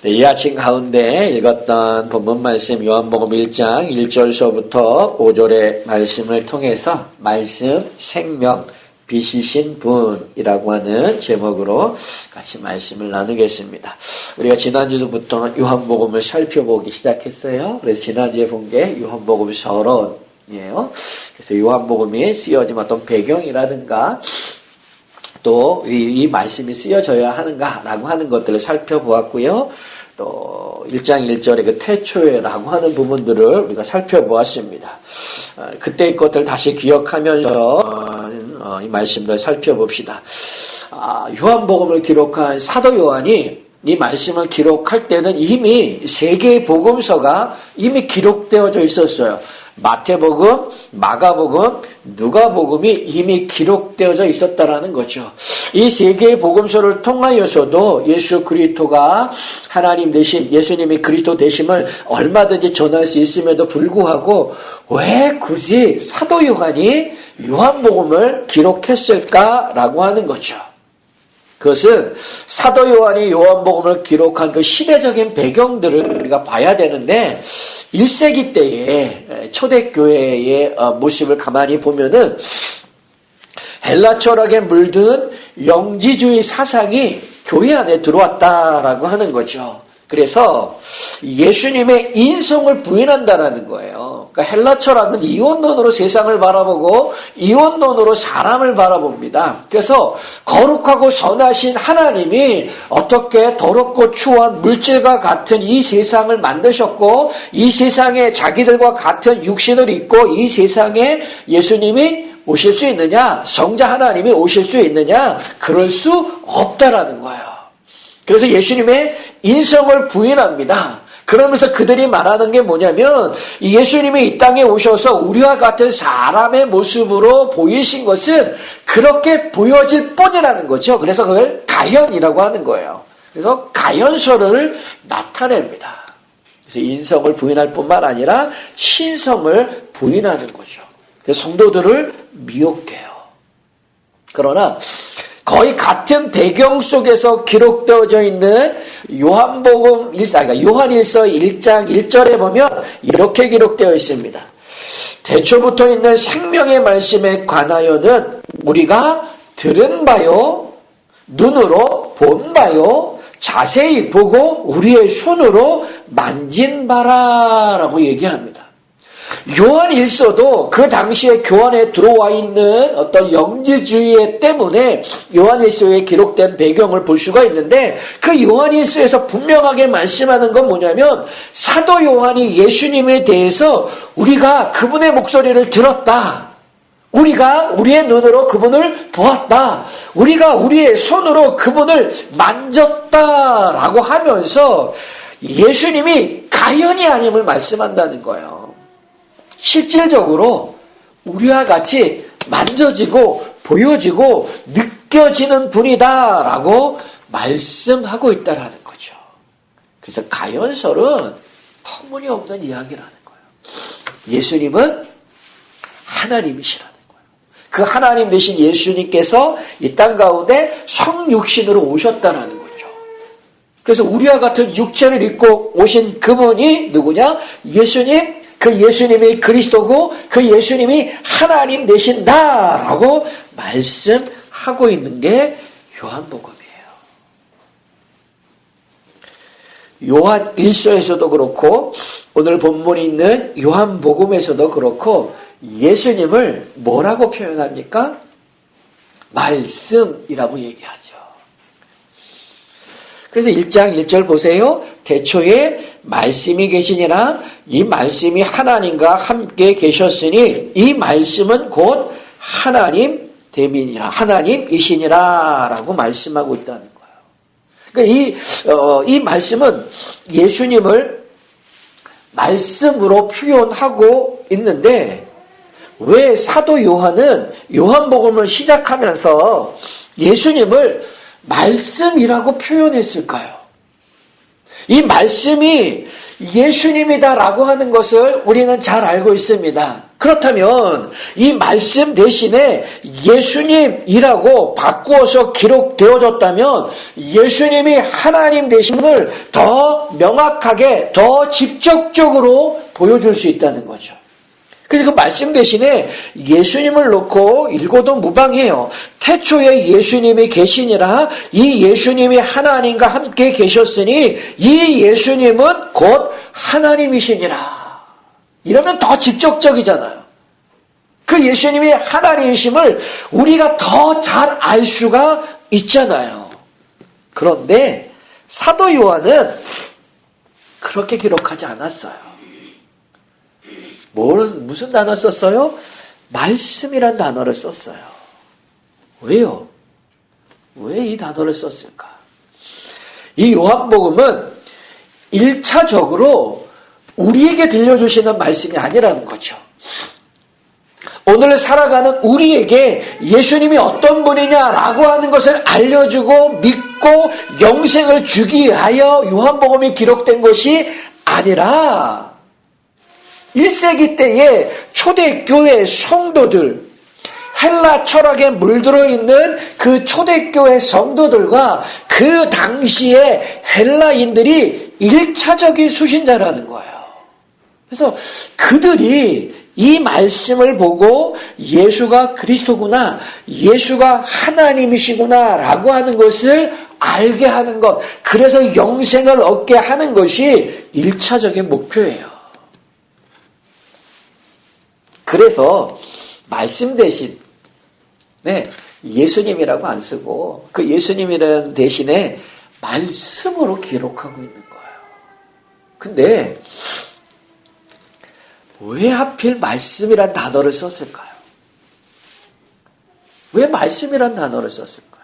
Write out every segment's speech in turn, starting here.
네, 이 아침 가운데 읽었던 본문 말씀 요한복음 1장 1절서부터 5절의 말씀을 통해서 말씀 생명 빛이신 분이라고 하는 제목으로 같이 말씀을 나누겠습니다. 우리가 지난주부터 요한복음을 살펴보기 시작했어요. 그래서 지난주에 본 게 요한복음 서론이에요. 그래서 요한복음이 쓰여진 어떤 배경이라든가 또 이 말씀이 쓰여져야 하는가라고 하는 것들을 살펴보았고요. 또 1장 1절의 그 태초에라고 하는 부분들을 우리가 살펴보았습니다. 그때의 것들을 다시 기억하면서 이 말씀을 살펴봅시다. 요한복음을 기록한 사도 요한이 이 말씀을 기록할 때는 이미 세 개의 복음서가 이미 기록되어져 있었어요. 마태복음, 마가복음, 누가복음이 이미 기록되어져 있었다라는 거죠. 이 세 개의 복음서를 통하여서도 예수 그리스도가 하나님 되신 예수님이 그리스도 되심을 얼마든지 전할 수 있음에도 불구하고 왜 굳이 사도 요한이 요한복음을 기록했을까라고 하는 거죠. 그것은 사도 요한이 요한복음을 기록한 그 시대적인 배경들을 우리가 봐야 되는데 1세기 때의 초대교회의 모습을 가만히 보면은 헬라 철학에 물든 영지주의 사상이 교회 안에 들어왔다라고 하는 거죠. 그래서 예수님의 인성을 부인한다라는 거예요. 그러니까 헬라 철학은 이원론으로 세상을 바라보고 이원론으로 사람을 바라봅니다. 그래서 거룩하고 선하신 하나님이 어떻게 더럽고 추한 물질과 같은 이 세상을 만드셨고 이 세상에 자기들과 같은 육신을 입고 이 세상에 예수님이 오실 수 있느냐? 성자 하나님이 오실 수 있느냐? 그럴 수 없다라는 거예요. 그래서 예수님의 인성을 부인합니다. 그러면서 그들이 말하는 게 뭐냐면 예수님이 이 땅에 오셔서 우리와 같은 사람의 모습으로 보이신 것은 그렇게 보여질 뿐이라는 거죠. 그래서 그걸 가연이라고 하는 거예요. 그래서 가연설을 나타냅니다. 그래서 인성을 부인할 뿐만 아니라 신성을 부인하는 거죠. 그래서 성도들을 미혹해요. 그러나 거의 같은 배경 속에서 기록되어져 있는 요한복음 1사, 그러니까 요한일서 1장 1절에 보면 이렇게 기록되어 있습니다. 대초부터 있는 생명의 말씀에 관하여는 우리가 들은 바요, 눈으로 본 바요, 자세히 보고 우리의 손으로 만진 바라라고 얘기합니다. 요한일서도 그 당시에 교환에 들어와 있는 어떤 영지주의 때문에 요한일서에 기록된 배경을 볼 수가 있는데 그 요한일서에서 분명하게 말씀하는 건 뭐냐면 사도 요한이 예수님에 대해서 우리가 그분의 목소리를 들었다. 우리가 우리의 눈으로 그분을 보았다. 우리가 우리의 손으로 그분을 만졌다라고 하면서 예수님이 가연이 아님을 말씀한다는 거예요. 실질적으로 우리와 같이 만져지고 보여지고 느껴지는 분이다라고 말씀하고 있다라는 거죠. 그래서 가연설은 터무니없는 이야기라는 거예요. 예수님은 하나님이시라는 거예요. 그 하나님 되신 예수님께서 이 땅 가운데 성육신으로 오셨다라는 거죠. 그래서 우리와 같은 육체를 입고 오신 그분이 누구냐? 예수님. 그 예수님이 그리스도고 그 예수님이 하나님 되신다라고 말씀하고 있는 게 요한복음이에요. 요한 1서에서도 그렇고 오늘 본문이 있는 요한복음에서도 그렇고 예수님을 뭐라고 표현합니까? 말씀이라고 얘기하죠. 그래서 1장 1절 보세요. 대초에 말씀이 계시니라 이 말씀이 하나님과 함께 계셨으니 이 말씀은 곧 하나님 대민이라 하나님이시니라 라고 말씀하고 있다는 거예요. 그러니까 이 말씀은 예수님을 말씀으로 표현하고 있는데 왜 사도 요한은 요한복음을 시작하면서 예수님을 말씀이라고 표현했을까요? 이 말씀이 예수님이다라고 하는 것을 우리는 잘 알고 있습니다. 그렇다면 이 말씀 대신에 예수님이라고 바꾸어서 기록되어졌다면 예수님이 하나님 되심을 더 명확하게, 더 직접적으로 보여줄 수 있다는 거죠. 그래서 그 말씀 대신에 예수님을 놓고 읽어도 무방해요. 태초에 예수님이 계시니라. 이 예수님이 하나님과 함께 계셨으니 이 예수님은 곧 하나님이시니라. 이러면 더 직접적이잖아요. 그 예수님이 하나님이심을 우리가 더 잘 알 수가 있잖아요. 그런데 사도 요한은 그렇게 기록하지 않았어요. 무슨 단어 썼어요? 말씀이란 단어를 썼어요. 왜요? 왜 이 단어를 썼을까? 이 요한복음은 1차적으로 우리에게 들려주시는 말씀이 아니라는 거죠. 오늘 살아가는 우리에게 예수님이 어떤 분이냐라고 하는 것을 알려주고 믿고 영생을 주기 위하여 요한복음이 기록된 것이 아니라 1세기 때의 초대교회 성도들, 헬라 철학에 물들어 있는 그 초대교회 성도들과 그 당시의 헬라인들이 1차적인 수신자라는 거예요. 그래서 그들이 이 말씀을 보고 예수가 그리스도구나, 예수가 하나님이시구나 라고 하는 것을 알게 하는 것, 그래서 영생을 얻게 하는 것이 1차적인 목표예요. 그래서 말씀 대신 예수님이라고 안 쓰고 그 예수님이라는 대신에 말씀으로 기록하고 있는 거예요. 근데 왜 하필 말씀이란 단어를 썼을까요? 왜 말씀이란 단어를 썼을까요?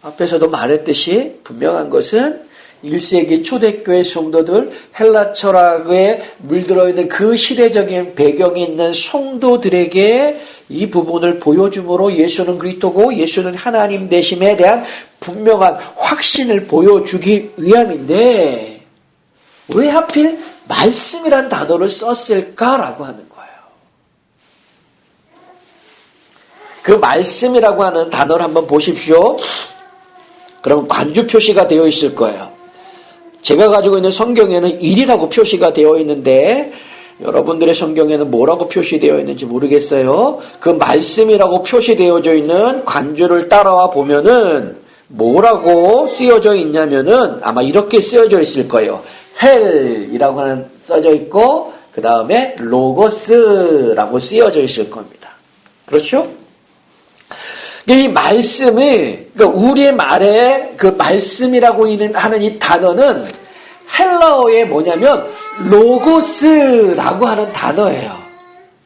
앞에서도 말했듯이 분명한 것은 1세기 초대교회 성도들, 헬라 철학에 물들어 있는 그 시대적인 배경이 있는 성도들에게 이 부분을 보여줌으로 예수는 그리스도고 예수는 하나님 되심에 대한 분명한 확신을 보여주기 위함인데 왜 하필 말씀이란 단어를 썼을까라고 하는 거예요. 그 말씀이라고 하는 단어를 한번 보십시오. 그럼 관주 표시가 되어 있을 거예요. 제가 가지고 있는 성경에는 1이라고 표시가 되어 있는데 여러분들의 성경에는 뭐라고 표시되어 있는지 모르겠어요. 그 말씀이라고 표시되어져 있는 관주를 따라와 보면은 뭐라고 쓰여져 있냐면은 아마 이렇게 쓰여져 있을 거예요. 헬이라고 하는 써져 있고 그 다음에 로고스라고 쓰여져 있을 겁니다. 그렇죠? 이 말씀이, 그러니까 우리의 말에 그 말씀이라고 하는 이 단어는 헬라어에 뭐냐면 로고스라고 하는 단어예요.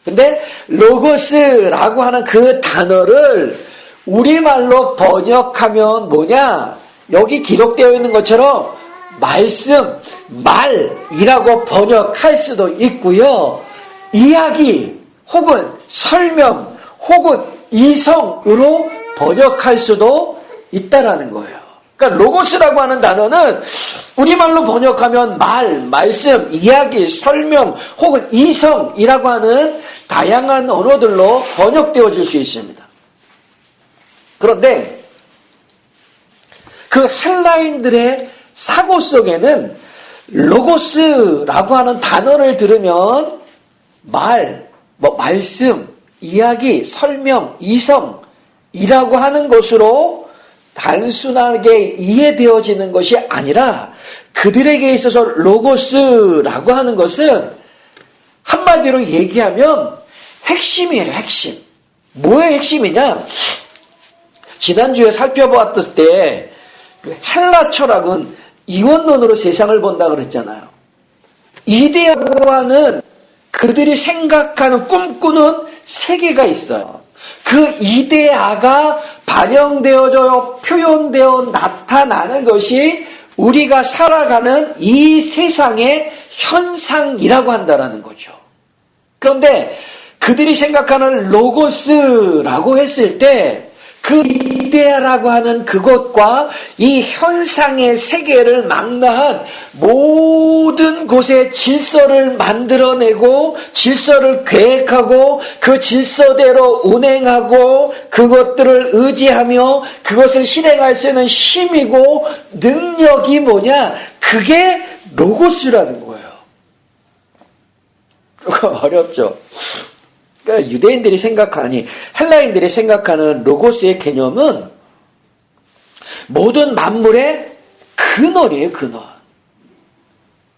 근데 로고스라고 하는 그 단어를 우리말로 번역하면 뭐냐? 여기 기록되어 있는 것처럼 말씀, 말이라고 번역할 수도 있고요. 이야기 혹은 설명 혹은 이성으로 번역할 수도 있다라는 거예요. 그러니까 로고스라고 하는 단어는 우리말로 번역하면 말, 말씀, 이야기, 설명 혹은 이성이라고 하는 다양한 언어들로 번역되어질 수 있습니다. 그런데 그 헬라인들의 사고 속에는 로고스라고 하는 단어를 들으면 말, 말씀, 이야기, 설명, 이성이라고 하는 것으로 단순하게 이해되어지는 것이 아니라 그들에게 있어서 로고스라고 하는 것은 한마디로 얘기하면 핵심이에요, 핵심. 뭐의 핵심이냐? 지난주에 살펴보았을 때 그 헬라 철학은 이원론으로 세상을 본다 그랬잖아요. 이데아라고 하는 그들이 생각하는 꿈꾸는 세계가 있어요. 그 이데아가 반영되어져 표현되어 나타나는 것이 우리가 살아가는 이 세상의 현상이라고 한다라는 거죠. 그런데 그들이 생각하는 로고스라고 했을 때 그 이데아라고 하는 그것과 이 현상의 세계를 망라한 모든 곳에 질서를 만들어내고 질서를 계획하고 그 질서대로 운행하고 그것들을 의지하며 그것을 실행할 수 있는 힘이고 능력이 뭐냐? 그게 로고스라는 거예요. 조금 어렵죠? 그러니까 유대인들이 생각하니 헬라인들이 생각하는 로고스의 개념은 모든 만물의 근원이에요, 근원.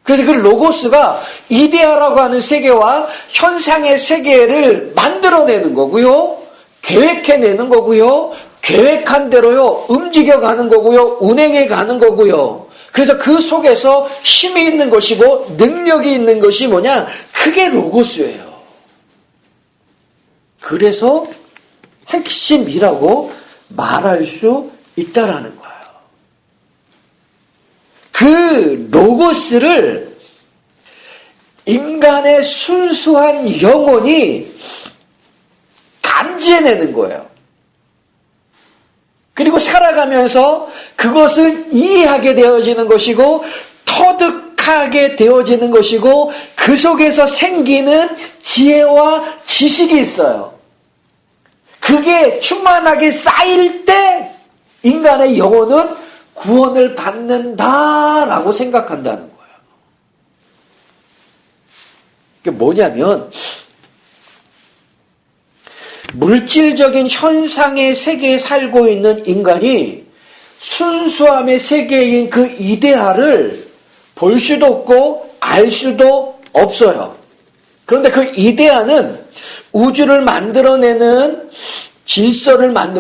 그래서 그 로고스가 이데아라고 하는 세계와 현상의 세계를 만들어내는 거고요, 계획해내는 거고요, 계획한 대로요, 움직여가는 거고요, 운행해 가는 거고요. 그래서 그 속에서 힘이 있는 것이고 능력이 있는 것이 뭐냐? 그게 로고스예요. 그래서 핵심이라고 말할 수 있다라는 거예요. 그 로고스를 인간의 순수한 영혼이 감지해내는 거예요. 그리고 살아가면서 그것을 이해하게 되어지는 것이고 터득하게 되어지는 것이고 그 속에서 생기는 지혜와 지식이 있어요. 그게 충만하게 쌓일 때 인간의 영혼은 구원을 받는다라고 생각한다는 거예요. 그게 뭐냐면 물질적인 현상의 세계에 살고 있는 인간이 순수함의 세계인 그 이데아를 볼 수도 없고 알 수도 없어요. 그런데 그 이데아는 우주를 만들어내는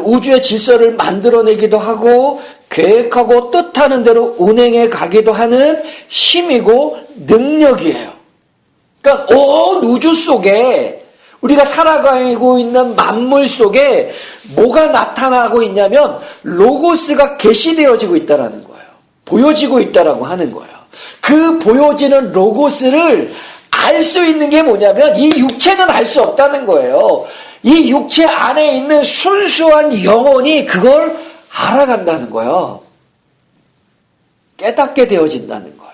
우주의 질서를 만들어내기도 하고 계획하고 뜻하는 대로 운행해 가기도 하는 힘이고 능력이에요. 그러니까 온 우주 속에 우리가 살아가고 있는 만물 속에 뭐가 나타나고 있냐면 로고스가 계시되어지고 있다는 거예요. 보여지고 있다라고 하는 거예요. 그 보여지는 로고스를 알 수 있는 게 뭐냐면 이 육체는 알 수 없다는 거예요. 이 육체 안에 있는 순수한 영혼이 그걸 알아간다는 거예요. 깨닫게 되어진다는 거예요.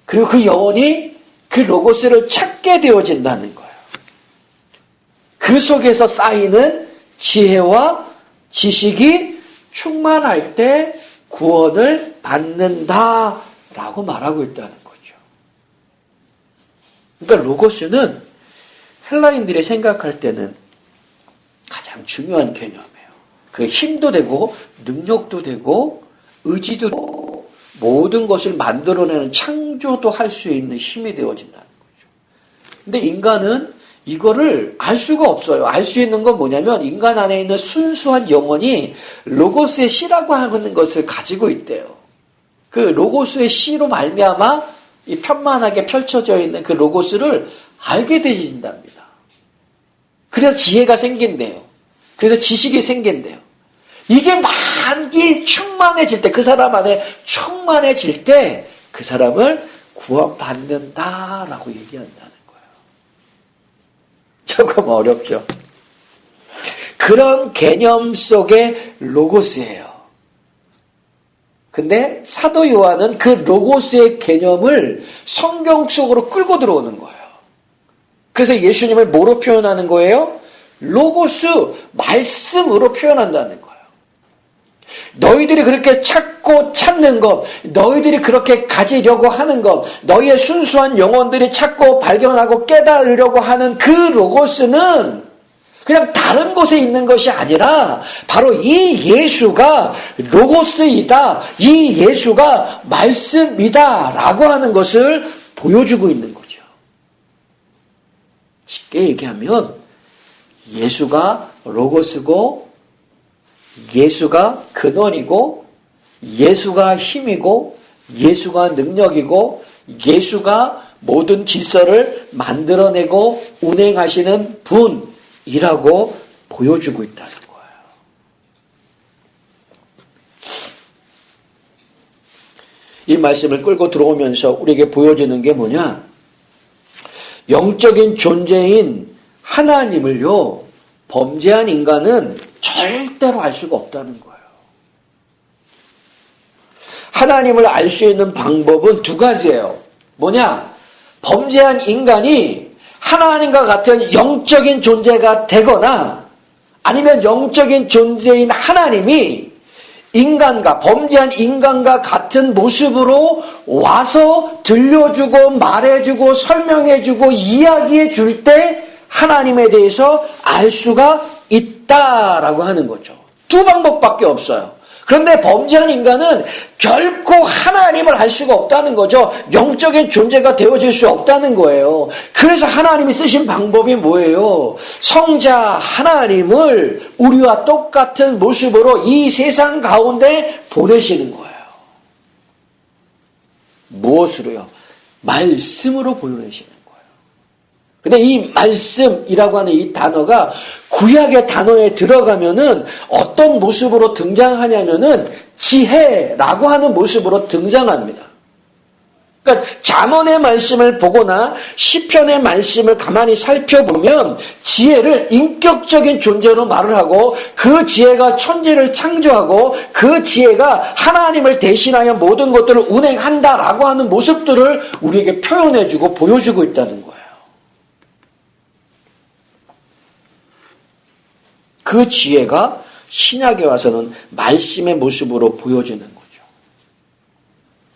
그리고 그 영혼이 그 로고스를 찾게 되어진다는 거예요. 그 속에서 쌓이는 지혜와 지식이 충만할 때 구원을 받는다라고 말하고 있다는 거죠. 그러니까 로고스는 헬라인들이 생각할 때는 가장 중요한 개념이에요. 그 힘도 되고 능력도 되고 의지도 되고 모든 것을 만들어내는 창조도 할 수 있는 힘이 되어진다는 거죠. 근데 인간은 이거를 알 수가 없어요. 알 수 있는 건 뭐냐면 인간 안에 있는 순수한 영혼이 로고스의 씨라고 하는 것을 가지고 있대요. 그 로고스의 씨로 말미암아 이 편만하게 펼쳐져 있는 그 로고스를 알게 되진답니다. 그래서 지혜가 생긴대요. 그래서 지식이 생긴대요. 이게 많이 충만해질 때, 그 사람 안에 충만해질 때 그 사람을 구원받는다라고 얘기한다는 거예요. 조금 어렵죠? 그런 개념 속의 로고스예요. 근데 사도 요한은 그 로고스의 개념을 성경 속으로 끌고 들어오는 거예요. 그래서 예수님을 뭐로 표현하는 거예요? 로고스, 말씀으로 표현한다는 거예요. 너희들이 그렇게 찾고 찾는 것, 너희들이 그렇게 가지려고 하는 것, 너희의 순수한 영혼들이 찾고 발견하고 깨달으려고 하는 그 로고스는 그냥 다른 곳에 있는 것이 아니라 바로 이 예수가 로고스이다, 이 예수가 말씀이다 라고 하는 것을 보여주고 있는 거죠. 쉽게 얘기하면 예수가 로고스고 예수가 근원이고 예수가 힘이고 예수가 능력이고 예수가 모든 질서를 만들어내고 운행하시는 분이라고 보여주고 있다는 거예요. 이 말씀을 끌고 들어오면서 우리에게 보여지는 게 뭐냐? 영적인 존재인 하나님을요, 범죄한 인간은 절대로 알 수가 없다는 거예요. 하나님을 알 수 있는 방법은 두 가지예요. 뭐냐? 범죄한 인간이 하나님과 같은 영적인 존재가 되거나 아니면 영적인 존재인 하나님이 범죄한 인간과 같은 모습으로 와서 들려주고 말해주고 설명해주고 이야기해줄 때 하나님에 대해서 알 수가 있다라고 하는 거죠. 두 방법밖에 없어요. 그런데 범죄한 인간은 결코 하나님을 알 수가 없다는 거죠. 영적인 존재가 되어질 수 없다는 거예요. 그래서 하나님이 쓰신 방법이 뭐예요? 성자 하나님을 우리와 똑같은 모습으로 이 세상 가운데 보내시는 거예요. 무엇으로요? 말씀으로 보내시는 거예요. 근데 이 말씀이라고 하는 이 단어가 구약의 단어에 들어가면은 어떤 모습으로 등장하냐면은 지혜라고 하는 모습으로 등장합니다. 그러니까 잠언의 말씀을 보거나 시편의 말씀을 가만히 살펴보면 지혜를 인격적인 존재로 말을 하고 그 지혜가 천지를 창조하고 그 지혜가 하나님을 대신하여 모든 것들을 운행한다라고 하는 모습들을 우리에게 표현해주고 보여주고 있다는 거예요. 그 지혜가 신약에 와서는 말씀의 모습으로 보여지는 거죠.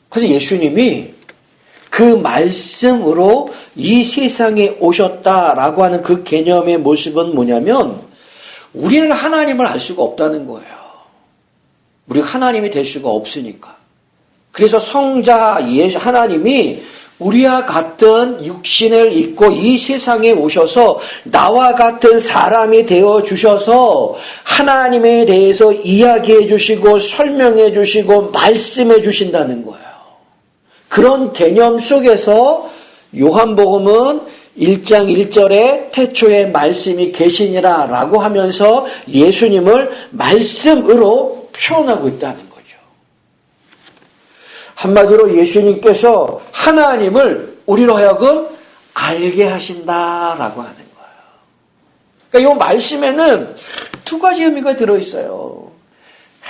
그래서 예수님이 그 말씀으로 이 세상에 오셨다라고 하는 그 개념의 모습은 뭐냐면 우리는 하나님을 알 수가 없다는 거예요. 우리가 하나님이 될 수가 없으니까. 그래서 성자 하나님이 우리와 같은 육신을 입고 이 세상에 오셔서 나와 같은 사람이 되어 주셔서 하나님에 대해서 이야기해 주시고 설명해 주시고 말씀해 주신다는 거예요. 그런 개념 속에서 요한복음은 1장 1절에 태초에 말씀이 계시니라 라고 하면서 예수님을 말씀으로 표현하고 있다는 거예요. 한마디로 예수님께서 하나님을 우리로 하여금 알게 하신다라고 하는 거예요. 그러니까 이 말씀에는 두 가지 의미가 들어있어요.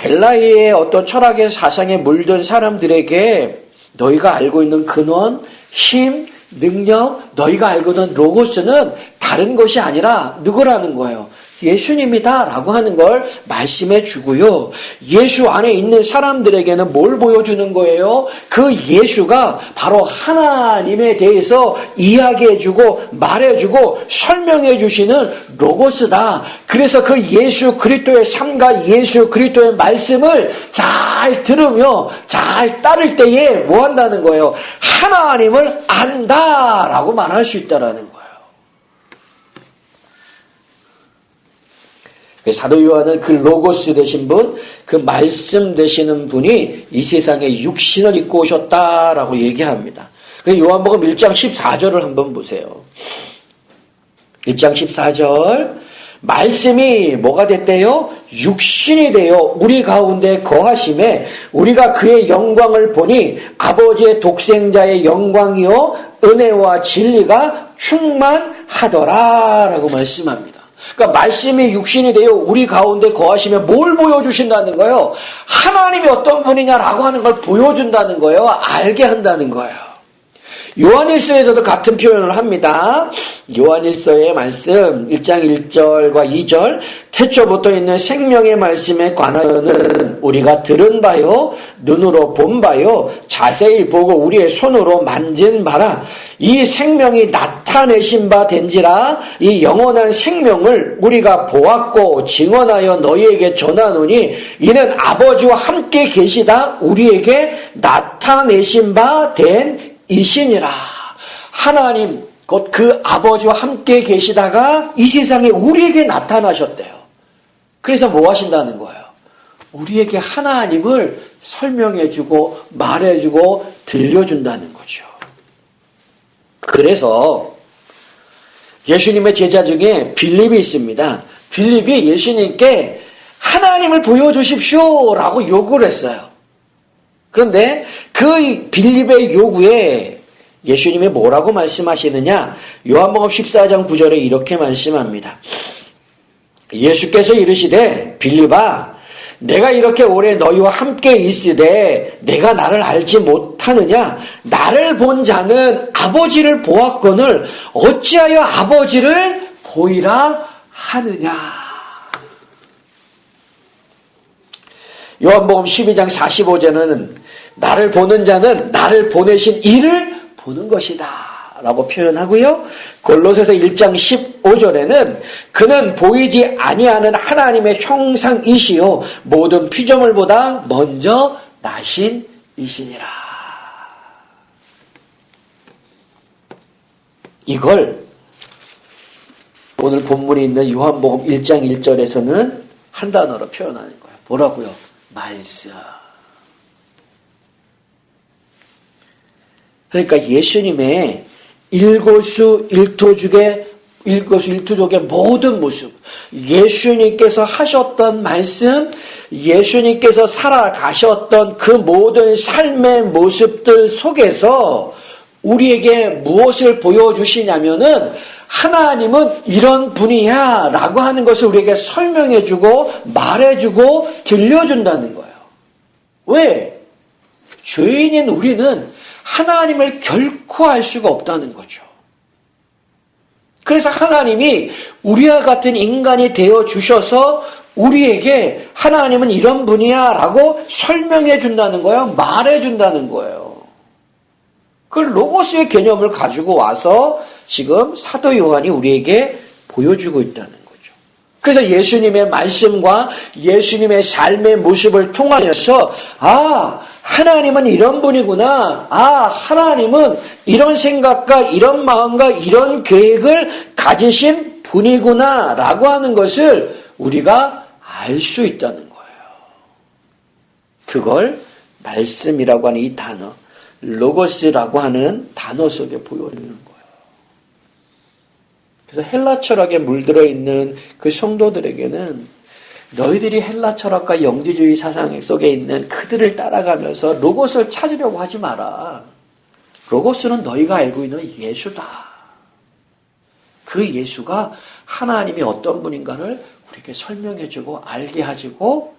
헬라의 어떤 철학의 사상에 물든 사람들에게 너희가 알고 있는 근원, 힘, 능력, 너희가 알고 있는 로고스는 다른 것이 아니라 누구라는 거예요? 예수님이다 라고 하는 걸 말씀해 주고요. 예수 안에 있는 사람들에게는 뭘 보여주는 거예요? 그 예수가 바로 하나님에 대해서 이야기해 주고 말해 주고 설명해 주시는 로고스다. 그래서 그 예수 그리스도의 삶과 예수 그리스도의 말씀을 잘 들으며 잘 따를 때에 뭐 한다는 거예요? 하나님을 안다라고 말할 수 있다라는 거예요. 사도 요한은 그 로고스 되신 분, 그 말씀 되시는 분이 이 세상에 육신을 입고 오셨다라고 얘기합니다. 요한복음 1장 14절을 한번 보세요. 1장 14절 말씀이 뭐가 됐대요? 육신이 되어 우리 가운데 거하심에 우리가 그의 영광을 보니 아버지의 독생자의 영광이요 은혜와 진리가 충만하더라라고 말씀합니다. 그러니까 말씀이 육신이 되어 우리 가운데 거하시면 뭘 보여주신다는 거예요? 하나님이 어떤 분이냐라고 하는 걸 보여준다는 거예요. 알게 한다는 거예요. 요한일서에서도 같은 표현을 합니다. 요한일서의 말씀 1장 1절과 2절 태초부터 있는 생명의 말씀에 관하여는 우리가 들은 바요 눈으로 본 바요 자세히 보고 우리의 손으로 만진 바라 이 생명이 나타내신 바 된지라 이 영원한 생명을 우리가 보았고 증언하여 너희에게 전하노니 이는 아버지와 함께 계시다 우리에게 나타내신 바 된 이시니라. 하나님 곧 그 아버지와 함께 계시다가 이 세상에 우리에게 나타나셨대요. 그래서 뭐 하신다는 거예요? 우리에게 하나님을 설명해주고 말해주고 들려준다는 거죠. 그래서 예수님의 제자 중에 빌립이 있습니다. 빌립이 예수님께 하나님을 보여주십시오 라고 요구를 했어요. 그런데 그 빌립의 요구에 예수님이 뭐라고 말씀하시느냐? 요한복음 14장 9절에 이렇게 말씀합니다. 예수께서 이르시되 빌립아 내가 이렇게 오래 너희와 함께 있으되 내가 나를 알지 못하느냐? 나를 본 자는 아버지를 보았거늘 어찌하여 아버지를 보이라 하느냐? 요한복음 12장 45절은 나를 보는 자는 나를 보내신 이를 보는 것이다 라고 표현하고요. 골로새서 1장 15절에는 그는 보이지 아니하는 하나님의 형상이시요 모든 피조물보다 먼저 나신 이시니라. 이걸 오늘 본문에 있는 요한복음 1장 1절에서는 한 단어로 표현하는 거예요. 뭐라고요? 말씀. 그러니까 예수님의 일거수 일투족의 모든 모습, 예수님께서 하셨던 말씀, 예수님께서 살아가셨던 그 모든 삶의 모습들 속에서 우리에게 무엇을 보여주시냐면은 하나님은 이런 분이야 라고 하는 것을 우리에게 설명해주고 말해주고 들려준다는 거예요. 왜? 죄인인 우리는 하나님을 결코 알 수가 없다는 거죠. 그래서 하나님이 우리와 같은 인간이 되어 주셔서 우리에게 하나님은 이런 분이야 라고 설명해 준다는 거예요. 말해 준다는 거예요. 그 로고스의 개념을 가지고 와서 지금 사도 요한이 우리에게 보여주고 있다는 거죠. 그래서 예수님의 말씀과 예수님의 삶의 모습을 통하여서 하나님은 이런 분이구나. 하나님은 이런 생각과 이런 마음과 이런 계획을 가지신 분이구나 라고 하는 것을 우리가 알 수 있다는 거예요. 그걸 말씀이라고 하는 이 단어, 로고스라고 하는 단어 속에 보여주는 거예요. 그래서 헬라 철학에 물들어 있는 그 성도들에게는 너희들이 헬라 철학과 영지주의 사상 속에 있는 그들을 따라가면서 로고스를 찾으려고 하지 마라. 로고스는 너희가 알고 있는 예수다. 그 예수가 하나님이 어떤 분인가를 우리에게 설명해주고 알게 하시고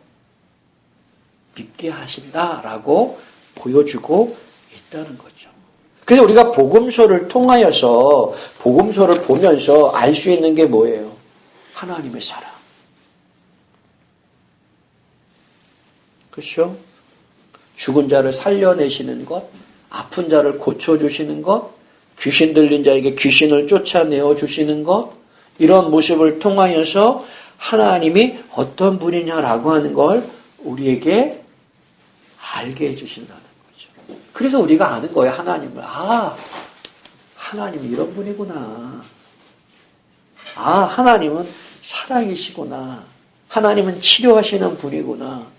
믿게 하신다라고 보여주고 있다는 거죠. 그래서 우리가 복음서를 통하여서 복음서를 보면서 알 수 있는 게 뭐예요? 하나님의 사랑. 그렇죠? 죽은 자를 살려내시는 것, 아픈 자를 고쳐주시는 것, 귀신 들린 자에게 귀신을 쫓아내어 주시는 것, 이런 모습을 통하여서 하나님이 어떤 분이냐라고 하는 걸 우리에게 알게 해주신다는 거죠. 그래서 우리가 아는 거예요, 하나님을. 하나님이 이런 분이구나. 하나님은 사랑이시구나. 하나님은 치료하시는 분이구나.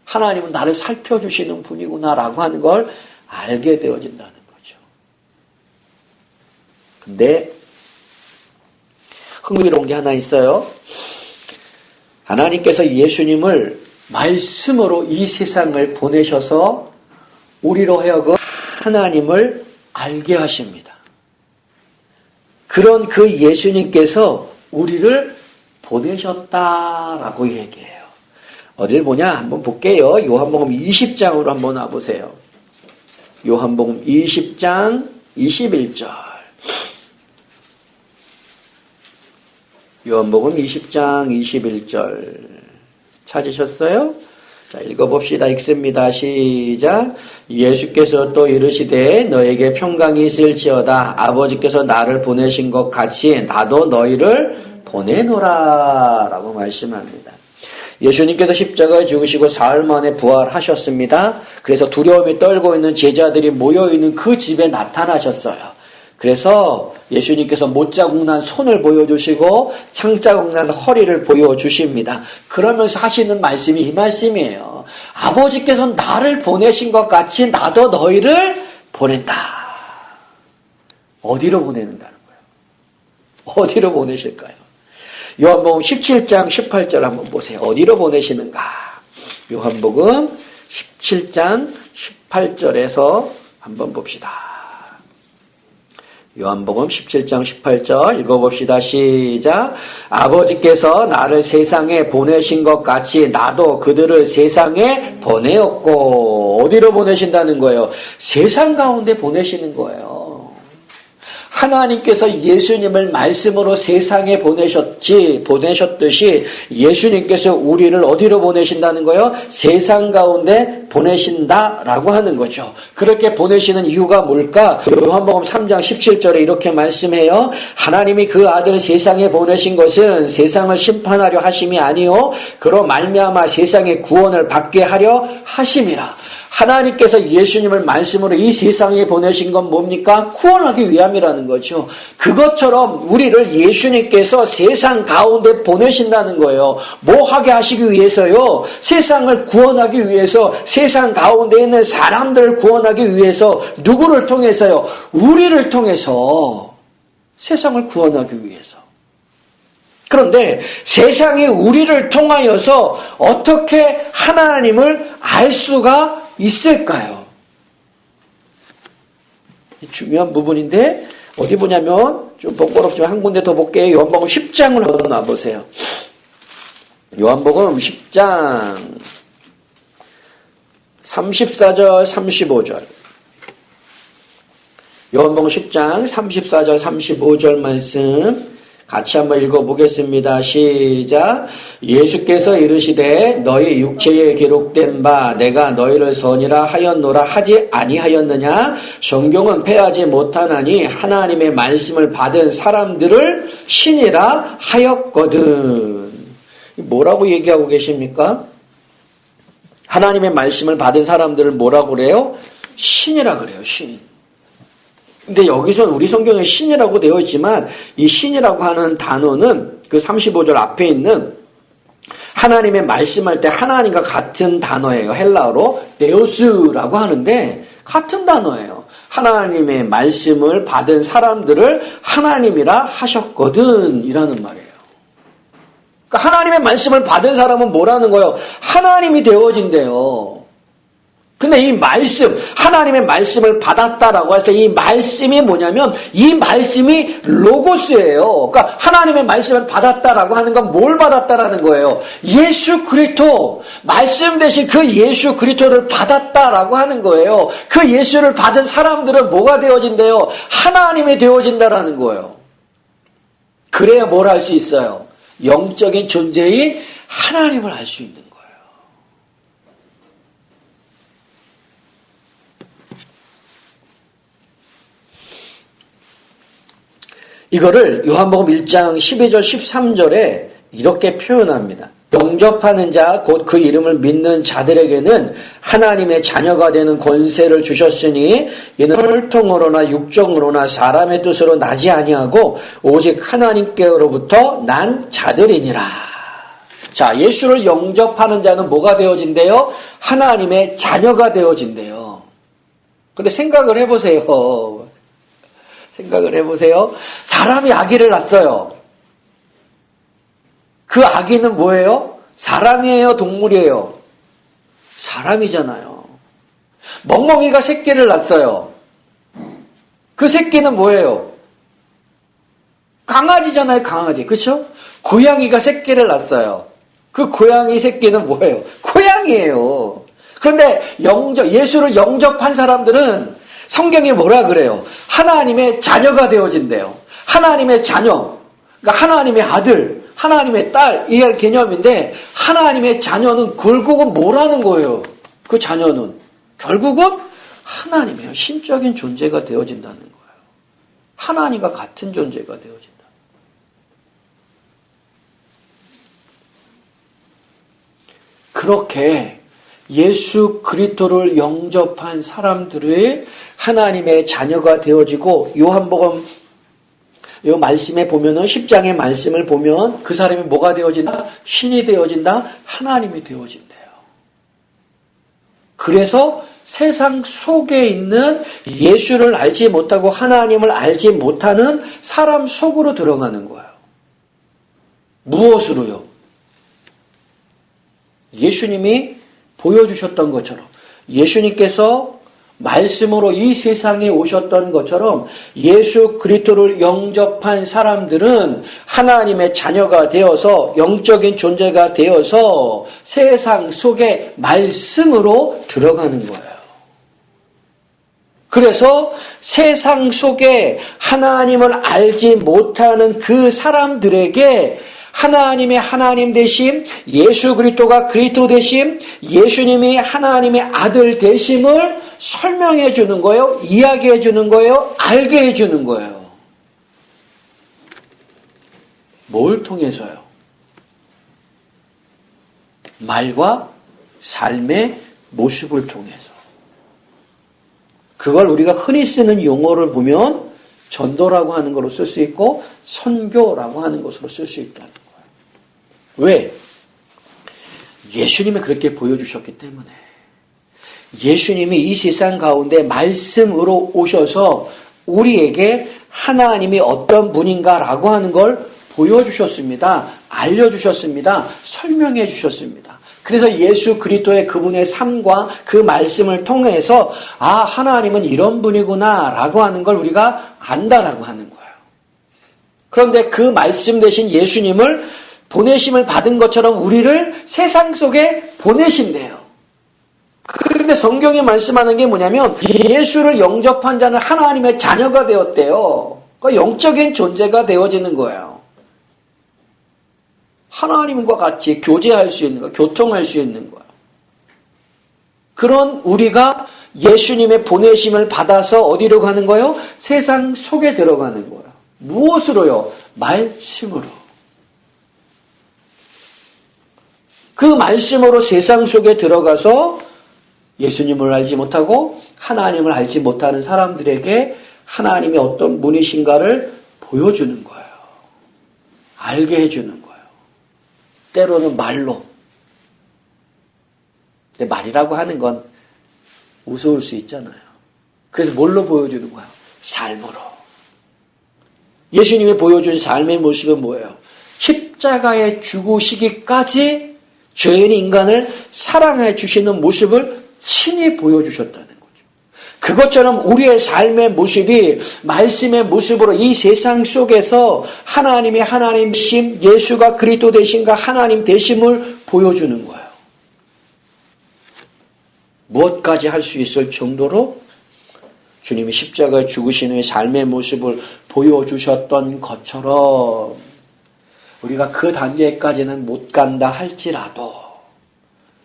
하나님은 나를 살펴주시는 분이구나 라고 하는 걸 알게 되어진다는 거죠. 근데 흥미로운 게 하나 있어요. 하나님께서 예수님을 말씀으로 이 세상을 보내셔서 우리로 하여금 하나님을 알게 하십니다. 그런 그 예수님께서 우리를 보내셨다라고 얘기해요. 어딜 보냐? 한번 볼게요. 요한복음 20장으로 한번 와보세요. 요한복음 20장 21절. 요한복음 20장 21절. 찾으셨어요? 자, 읽어봅시다. 읽습니다. 시작. 예수께서 또 이르시되 너에게 평강이 있을지어다. 아버지께서 나를 보내신 것 같이 나도 너희를 보내노라. 라고 말씀합니다. 예수님께서 십자가에 죽으시고 사흘 만에 부활하셨습니다. 그래서 두려움이 떨고 있는 제자들이 모여있는 그 집에 나타나셨어요. 그래서 예수님께서 못자국 난 손을 보여주시고 창자국 난 허리를 보여주십니다. 그러면서 하시는 말씀이 이 말씀이에요. 아버지께서 나를 보내신 것 같이 나도 너희를 보낸다. 어디로 보내는다는 거예요? 어디로 보내실까요? 요한복음 17장 18절 한번 보세요. 어디로 보내시는가? 요한복음 17장 18절에서 한번 봅시다. 요한복음 17장 18절 읽어봅시다. 시작. 아버지께서 나를 세상에 보내신 것 같이 나도 그들을 세상에 보내었고. 어디로 보내신다는 거예요? 세상 가운데 보내시는 거예요. 하나님께서 예수님을 말씀으로 세상에 보내셨듯이 예수님께서 우리를 어디로 보내신다는 거예요? 세상 가운데 보내신다라고 하는 거죠. 그렇게 보내시는 이유가 뭘까? 요한복음 3장 17절에 이렇게 말씀해요. 하나님이 그 아들 세상에 보내신 것은 세상을 심판하려 하심이 아니요 그로 말미암아 세상의 구원을 받게 하려 하심이라. 하나님께서 예수님을 말씀으로 이 세상에 보내신 건 뭡니까? 구원하기 위함이라는 거죠. 그것처럼 우리를 예수님께서 세상 가운데 보내신다는 거예요. 뭐 하게 하시기 위해서요? 세상을 구원하기 위해서, 세상 가운데 있는 사람들을 구원하기 위해서, 누구를 통해서요? 우리를 통해서 세상을 구원하기 위해서. 그런데 세상이 우리를 통하여서 어떻게 하나님을 알 수가 있을까요? 중요한 부분인데 어디 보냐면 좀 번거롭지만 한 군데 더 볼게요. 요한복음 10장을 한번 놔보세요. 요한복음 10장 34절 35절 요한복음 10장 34절 35절 말씀 같이 한번 읽어보겠습니다. 시작. 예수께서 이르시되 너희 육체에 기록된 바 내가 너희를 선이라 하였노라 하지 아니하였느냐? 성경은 패하지 못하나니 하나님의 말씀을 받은 사람들을 신이라 하였거든. 뭐라고 얘기하고 계십니까? 하나님의 말씀을 받은 사람들을 뭐라고 그래요? 신이라 그래요. 신. 근데 여기서는 우리 성경에 신이라고 되어 있지만 이 신이라고 하는 단어는 그 35절 앞에 있는 하나님의 말씀할 때 하나님과 같은 단어예요. 헬라어로 데오스라고 하는데 같은 단어예요. 하나님의 말씀을 받은 사람들을 하나님이라 하셨거든 이라는 말이에요. 그러니까 하나님의 말씀을 받은 사람은 뭐라는 거예요? 하나님이 되어진대요. 근데 이 말씀, 하나님의 말씀을 받았다라고 해서 이 말씀이 뭐냐면 이 말씀이 로고스예요. 그러니까 하나님의 말씀을 받았다라고 하는 건 뭘 받았다라는 거예요? 예수 그리스도, 말씀 대신 그 예수 그리스도를 받았다라고 하는 거예요. 그 예수를 받은 사람들은 뭐가 되어진대요? 하나님이 되어진다라는 거예요. 그래야 뭘 할 수 있어요? 영적인 존재인 하나님을 알 수 있는 거예요. 이거를 요한복음 1장 12절 13절에 이렇게 표현합니다. 영접하는 자 곧 그 이름을 믿는 자들에게는 하나님의 자녀가 되는 권세를 주셨으니 이는 혈통으로나 육정으로나 사람의 뜻으로 나지 아니하고 오직 하나님께로부터 난 자들이니라. 자, 예수를 영접하는 자는 뭐가 되어진대요? 하나님의 자녀가 되어진대요. 근데 생각을 해보세요. 사람이 아기를 낳았어요. 그 아기는 뭐예요? 사람이에요? 동물이에요? 사람이잖아요. 멍멍이가 새끼를 낳았어요. 그 새끼는 뭐예요? 강아지잖아요. 강아지. 그렇죠? 고양이가 새끼를 낳았어요. 그 고양이 새끼는 뭐예요? 고양이에요. 그런데 예수를 영접한 사람들은 성경이 뭐라 그래요? 하나님의 자녀가 되어진대요. 하나님의 자녀, 그러니까 하나님의 아들, 하나님의 딸, 이게 개념인데 하나님의 자녀는 결국은 뭐라는 거예요? 그 자녀는 결국은 하나님이에요. 신적인 존재가 되어진다는 거예요. 하나님과 같은 존재가 되어진다. 그렇게 예수 그리스도를 영접한 사람들의 하나님의 자녀가 되어지고 요한복음 요 말씀에 보면은 10장의 말씀을 보면 그 사람이 뭐가 되어진다? 신이 되어진다? 하나님이 되어진대요. 그래서 세상 속에 있는 예수를 알지 못하고 하나님을 알지 못하는 사람 속으로 들어가는 거예요. 무엇으로요? 예수님이 보여주셨던 것처럼 예수님께서 말씀으로 이 세상에 오셨던 것처럼 예수 그리스도를 영접한 사람들은 하나님의 자녀가 되어서 영적인 존재가 되어서 세상 속에 말씀으로 들어가는 거예요. 그래서 세상 속에 하나님을 알지 못하는 그 사람들에게 하나님의 하나님 되심, 예수 그리스도가 그리스도 되심, 예수님이 하나님의 아들 되심을 설명해 주는 거예요. 이야기해 주는 거예요. 알게 해 주는 거예요. 뭘 통해서요? 말과 삶의 모습을 통해서. 그걸 우리가 흔히 쓰는 용어를 보면 전도라고 하는 것으로 쓸 수 있고 선교라고 하는 것으로 쓸 수 있다는 거예요. 왜? 예수님이 그렇게 보여주셨기 때문에. 예수님이 이 세상 가운데 말씀으로 오셔서 우리에게 하나님이 어떤 분인가라고 하는 걸 보여주셨습니다. 알려주셨습니다. 설명해 주셨습니다. 그래서 예수 그리스도의 그분의 삶과 그 말씀을 통해서 하나님은 이런 분이구나 라고 하는 걸 우리가 안다라고 하는 거예요. 그런데 그 말씀 대신 예수님을 보내심을 받은 것처럼 우리를 세상 속에 보내신대요. 그런데 성경이 말씀하는 게 뭐냐면 예수를 영접한 자는 하나님의 자녀가 되었대요. 그러니까 영적인 존재가 되어지는 거예요. 하나님과 같이 교제할 수 있는 거, 교통할 수 있는 거예요. 그런 우리가 예수님의 보내심을 받아서 어디로 가는 거예요? 세상 속에 들어가는 거예요. 무엇으로요? 말씀으로. 그 말씀으로 세상 속에 들어가서 예수님을 알지 못하고 하나님을 알지 못하는 사람들에게 하나님이 어떤 분이신가를 보여주는 거예요. 알게 해주는 거예요. 때로는 말로. 근데 말이라고 하는 건 우스울 수 있잖아요. 그래서 뭘로 보여주는 거예요? 삶으로. 예수님이 보여준 삶의 모습은 뭐예요? 십자가에 죽으시기까지 죄인 인간을 사랑해 주시는 모습을 친히 보여주셨다는 거죠. 그것처럼 우리의 삶의 모습이 말씀의 모습으로 이 세상 속에서 하나님의 하나님이심, 예수가 그리스도 되신가 하나님 되심을 보여주는 거예요. 무엇까지 할 수 있을 정도로 주님이 십자가에 죽으신 후에 삶의 모습을 보여주셨던 것처럼 우리가 그 단계까지는 못 간다 할지라도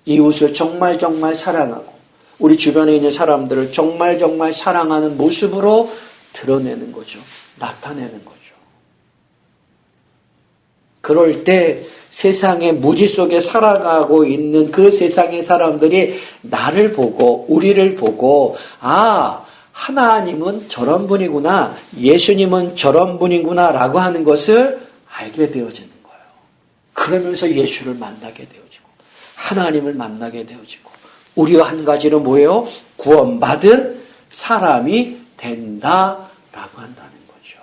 이웃을 정말 사랑하고 우리 주변에 있는 사람들을 정말 사랑하는 모습으로 드러내는 거죠. 나타내는 거죠. 그럴 때 세상의 무지 속에 살아가고 있는 그 세상의 사람들이 나를 보고 우리를 보고 하나님은 저런 분이구나, 예수님은 저런 분이구나 라고 하는 것을 알게 되어지는 거예요. 그러면서 예수를 만나게 되어지고 하나님을 만나게 되어지고 우리와 한 가지로 뭐예요? 구원받은 사람이 된다라고 한다는 거죠.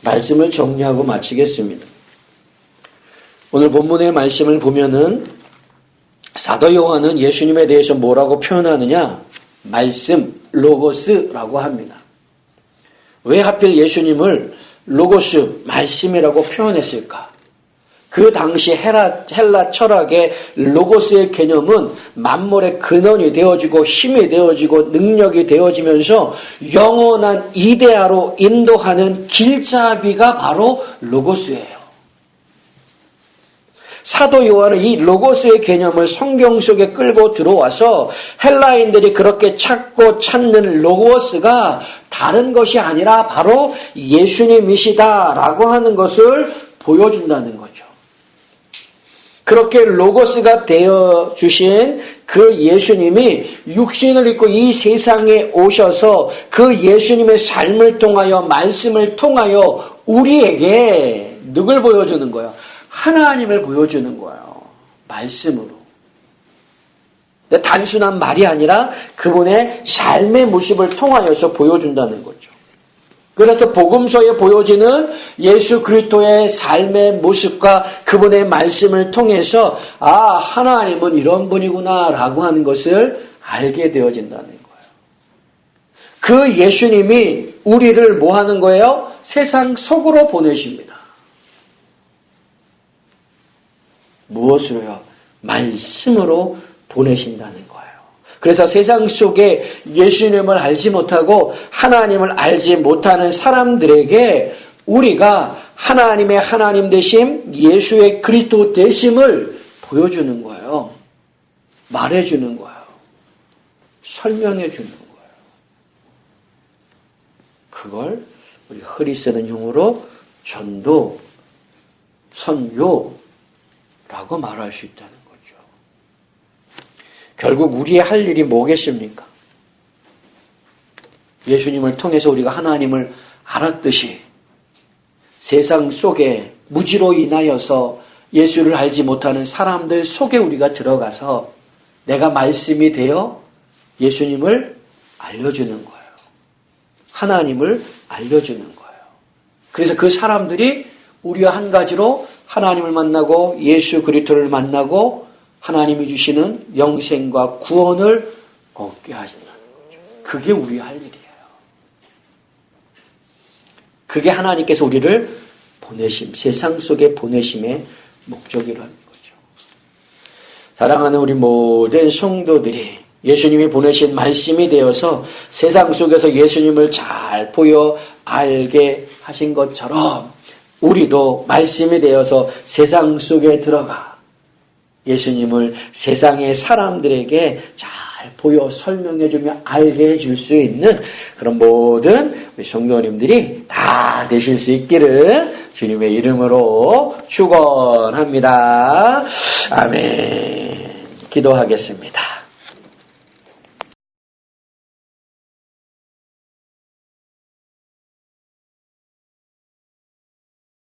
말씀을 정리하고 마치겠습니다. 오늘 본문의 말씀을 보면은 사도 요한은 예수님에 대해서 뭐라고 표현하느냐? 말씀, 로고스라고 합니다. 왜 하필 예수님을 로고스, 말씀이라고 표현했을까? 그 당시 헬라 철학의 로고스의 개념은 만물의 근원이 되어지고 힘이 되어지고 능력이 되어지면서 영원한 이데아로 인도하는 길잡이가 바로 로고스예요. 사도 요한은 이 로고스의 개념을 성경 속에 끌고 들어와서 헬라인들이 그렇게 찾고 찾는 로고스가 다른 것이 아니라 바로 예수님이시다라고 하는 것을 보여준다는 거죠. 그렇게 로고스가 되어 주신 그 예수님이 육신을 입고 이 세상에 오셔서 그 예수님의 삶을 통하여 말씀을 통하여 우리에게 누굴 보여주는 거예요? 하나님을 보여주는 거예요. 말씀으로. 근데 단순한 말이 아니라 그분의 삶의 모습을 통하여서 보여준다는 거죠. 그래서 복음서에 보여지는 예수 그리스도의 삶의 모습과 그분의 말씀을 통해서 하나님은 이런 분이구나 라고 하는 것을 알게 되어진다는 거예요. 그 예수님이 우리를 뭐 하는 거예요? 세상 속으로 보내십니다. 무엇으로요? 말씀으로 보내신다는 거예요. 그래서 세상 속에 예수님을 알지 못하고 하나님을 알지 못하는 사람들에게 우리가 하나님의 하나님 되심, 예수의 그리스도 되심을 보여주는 거예요. 말해주는 거예요. 설명해 주는 거예요. 그걸 우리 흔히 쓰는 용어로 전도, 선교라고 말할 수 있다는 거죠. 결국 우리의 할 일이 뭐겠습니까? 예수님을 통해서 우리가 하나님을 알았듯이 세상 속에 무지로 인하여서 예수를 알지 못하는 사람들 속에 우리가 들어가서 내가 말씀이 되어 예수님을 알려주는 거예요. 하나님을 알려주는 거예요. 그래서 그 사람들이 우리와 한 가지로 하나님을 만나고 예수 그리스도를 만나고 하나님이 주시는 영생과 구원을 얻게 하신다는 거죠. 그게 우리의 할 일이에요. 그게 하나님께서 우리를 보내심, 세상 속에 보내심의 목적이라는 거죠. 사랑하는 우리 모든 성도들이 예수님이 보내신 말씀이 되어서 세상 속에서 예수님을 잘 보여 알게 하신 것처럼 우리도 말씀이 되어서 세상 속에 들어가 예수님을 세상의 사람들에게 잘 보여 설명해주며 알게 해줄 수 있는 그런 모든 우리 성도님들이 다 되실 수 있기를 주님의 이름으로 축원합니다. 아멘. 기도하겠습니다.